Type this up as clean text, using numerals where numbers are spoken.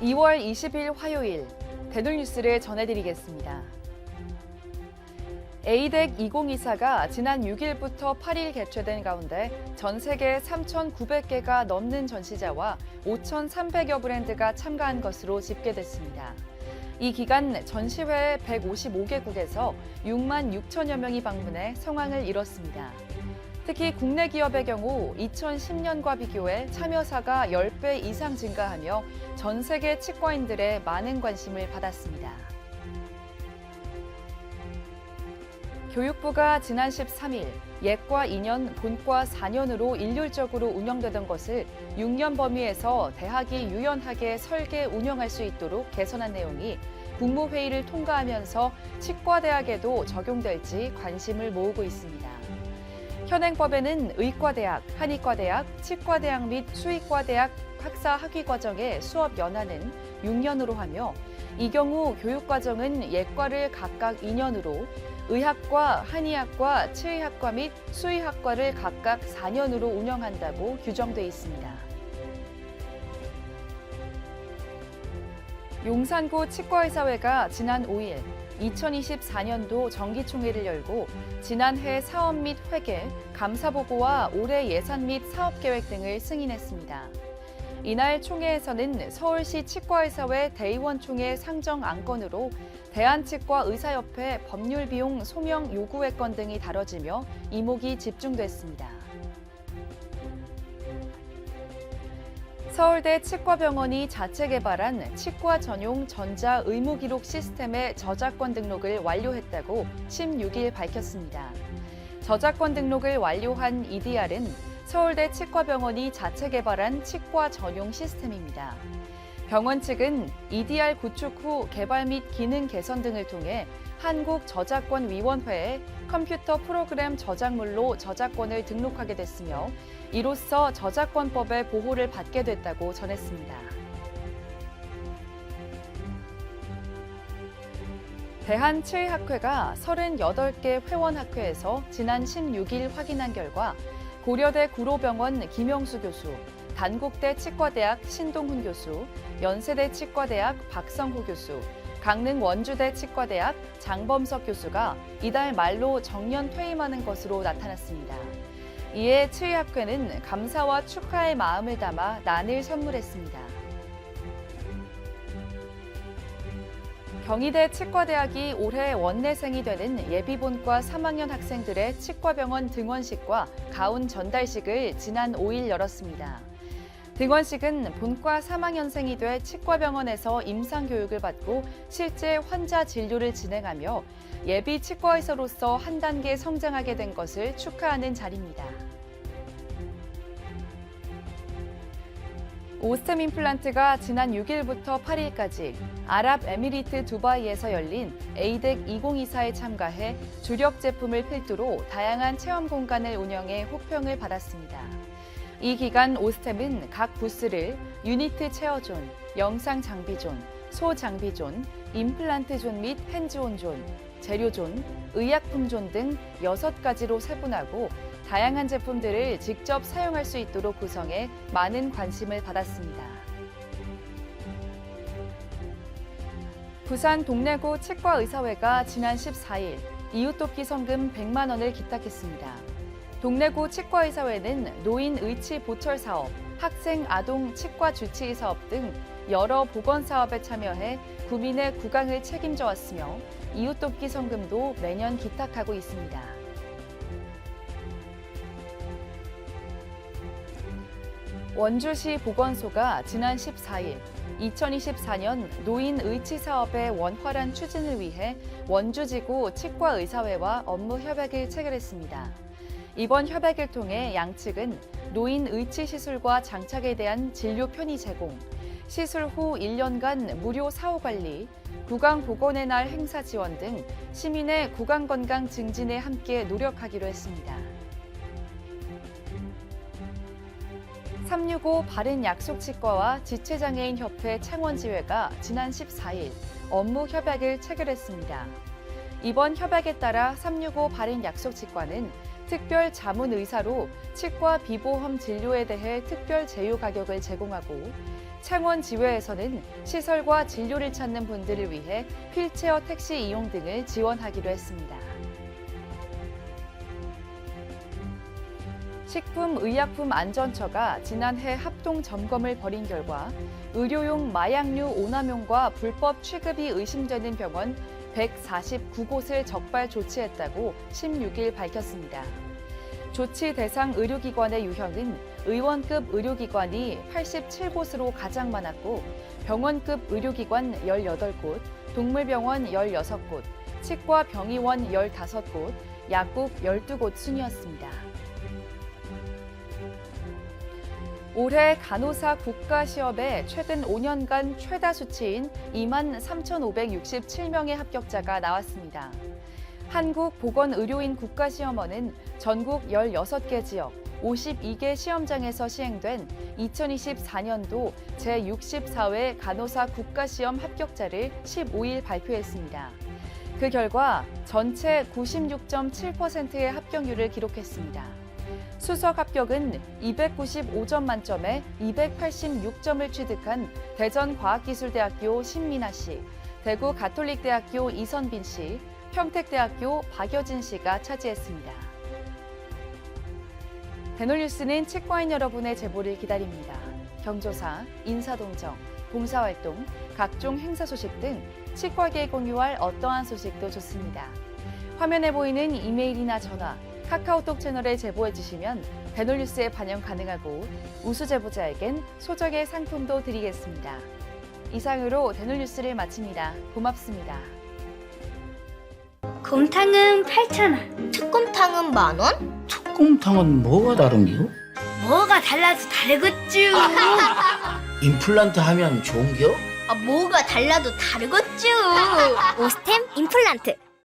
2월 20일 화요일 대놀뉴스를 전해드리겠습니다. 에이덱 2024가 지난 6일부터 8일 개최된 가운데 전 세계 3,900개가 넘는 전시자와 5,300여 브랜드가 참가한 것으로 집계됐습니다. 이 기간 전시회에 155개국에서 6만 6천여 명이 방문해 성황을 이뤘습니다. 특히 국내 기업의 경우 2010년과 비교해 참여사가 10배 이상 증가하며 전 세계 치과인들의 많은 관심을 받았습니다. 교육부가 지난 13일 예과 2년, 본과 4년으로 일률적으로 운영되던 것을 6년 범위에서 대학이 유연하게 설계, 운영할 수 있도록 개선한 내용이 국무회의를 통과하면서 치과대학에도 적용될지 관심을 모으고 있습니다. 현행법에는 의과대학, 한의과대학, 치과대학 및 수의과대학 학사 학위과정의 수업 연한은 6년으로 하며 이 경우 교육과정은 예과를 각각 2년으로 의학과, 한의학과, 치의학과 및 수의학과를 각각 4년으로 운영한다고 규정돼 있습니다. 용산구 치과의사회가 지난 5일 2024년도 정기총회를 열고 지난해 사업 및 회계, 감사보고와 올해 예산 및 사업계획 등을 승인했습니다. 이날 총회에서는 서울시 치과의사회 대의원 총회 상정 안건으로 대한치과의사협회 법률비용 소명 요구의 건 등이 다뤄지며 이목이 집중됐습니다. 서울대 치과병원이 자체 개발한 치과 전용 전자 의무기록 시스템의 저작권 등록을 완료했다고 16일 밝혔습니다. 저작권 등록을 완료한 EDR은 서울대 치과병원이 자체 개발한 치과 전용 시스템입니다. 병원 측은 EDR 구축 후 개발 및 기능 개선 등을 통해 한국저작권위원회에 컴퓨터 프로그램 저작물로 저작권을 등록하게 됐으며 이로써 저작권법의 보호를 받게 됐다고 전했습니다. 대한치의학회가 38개 회원학회에서 지난 16일 확인한 결과 고려대 구로병원 김영수 교수, 단국대 치과대학 신동훈 교수, 연세대 치과대학 박성호 교수, 강릉 원주대 치과대학 장범석 교수가 이달 말로 정년 퇴임하는 것으로 나타났습니다. 이에 치의학회는 감사와 축하의 마음을 담아 난을 선물했습니다. 경희대 치과대학이 올해 원내생이 되는 예비본과 3학년 학생들의 치과병원 등원식과 가운 전달식을 지난 5일 열었습니다. 등원식은 본과 3학년생이 돼 치과병원에서 임상교육을 받고 실제 환자 진료를 진행하며 예비 치과의사로서 한 단계 성장하게 된 것을 축하하는 자리입니다. 오스템 임플란트가 지난 6일부터 8일까지 아랍에미리트 두바이에서 열린 에이덱 2024에 참가해 주력 제품을 필두로 다양한 체험 공간을 운영해 호평을 받았습니다. 이 기간 오스템은 각 부스를 유니트 체어존, 영상 장비존, 소장비존, 임플란트존 및 핸즈온존, 재료존, 의약품존 등 6가지로 세분하고 다양한 제품들을 직접 사용할 수 있도록 구성해 많은 관심을 받았습니다. 부산 동래구 치과의사회가 지난 14일 이웃돕기 성금 100만 원을 기탁했습니다. 동래구 치과의사회는 노인 의치 보철 사업, 학생 아동 치과 주치의 사업 등 여러 보건사업에 참여해 구민의 구강을 책임져 왔으며 이웃돕기 성금도 매년 기탁하고 있습니다. 원주시 보건소가 지난 14일 2024년 노인 의치 사업의 원활한 추진을 위해 원주지구 치과의사회와 업무 협약을 체결했습니다. 이번 협약을 통해 양측은 노인 의치 시술과 장착에 대한 진료 편의 제공, 시술 후 1년간 무료 사후 관리, 구강 복원의 날 행사 지원 등 시민의 구강 건강 증진에 함께 노력하기로 했습니다. 365 바른약속치과와 지체장애인협회 창원지회가 지난 14일 업무 협약을 체결했습니다. 이번 협약에 따라 365 바른약속치과는 특별 자문 의사로 치과 비보험 진료에 대해 특별 제휴 가격을 제공하고 창원지회에서는 시설과 진료를 찾는 분들을 위해 휠체어 택시 이용 등을 지원하기로 했습니다. 식품의약품안전처가 지난해 합동 점검을 벌인 결과 의료용 마약류 오남용과 불법 취급이 의심되는 병원 149곳을 적발 조치했다고 16일 밝혔습니다. 조치 대상 의료기관의 유형은 의원급 의료기관이 87곳으로 가장 많았고 병원급 의료기관 18곳, 동물병원 16곳, 치과 병의원 15곳, 약국 12곳 순이었습니다. 올해 간호사 국가시험에 최근 5년간 최다 수치인 23,567명의 합격자가 나왔습니다. 한국보건의료인 국가시험원은 전국 16개 지역 52개 시험장에서 시행된 2024년도 제64회 간호사 국가시험 합격자를 15일 발표했습니다. 그 결과 전체 96.7%의 합격률을 기록했습니다. 수석 합격은 295점 만점에 286점을 취득한 대전과학기술대학교 신민아 씨, 대구가톨릭대학교 이선빈 씨, 평택대학교 박여진 씨가 차지했습니다. 대놀뉴스는 치과인 여러분의 제보를 기다립니다. 경조사, 인사동정, 봉사활동, 각종 행사 소식 등 치과계에 공유할 어떠한 소식도 좋습니다. 화면에 보이는 이메일이나 전화, 카카오톡 채널에 제보해 주시면 대놀뉴스에 반영 가능하고 우수 제보자에겐 소정의 상품도 드리겠습니다. 이상으로 대놀뉴스를 마칩니다. 고맙습니다. 곰탕은 8,000원. 특곰탕은 10,000원? 특곰탕은 뭐가 다른겨? 뭐가 달라서 다르겠쥬. 임플란트 하면 좋은겨? 뭐가 달라도 다르겠죠. 오스템 임플란트.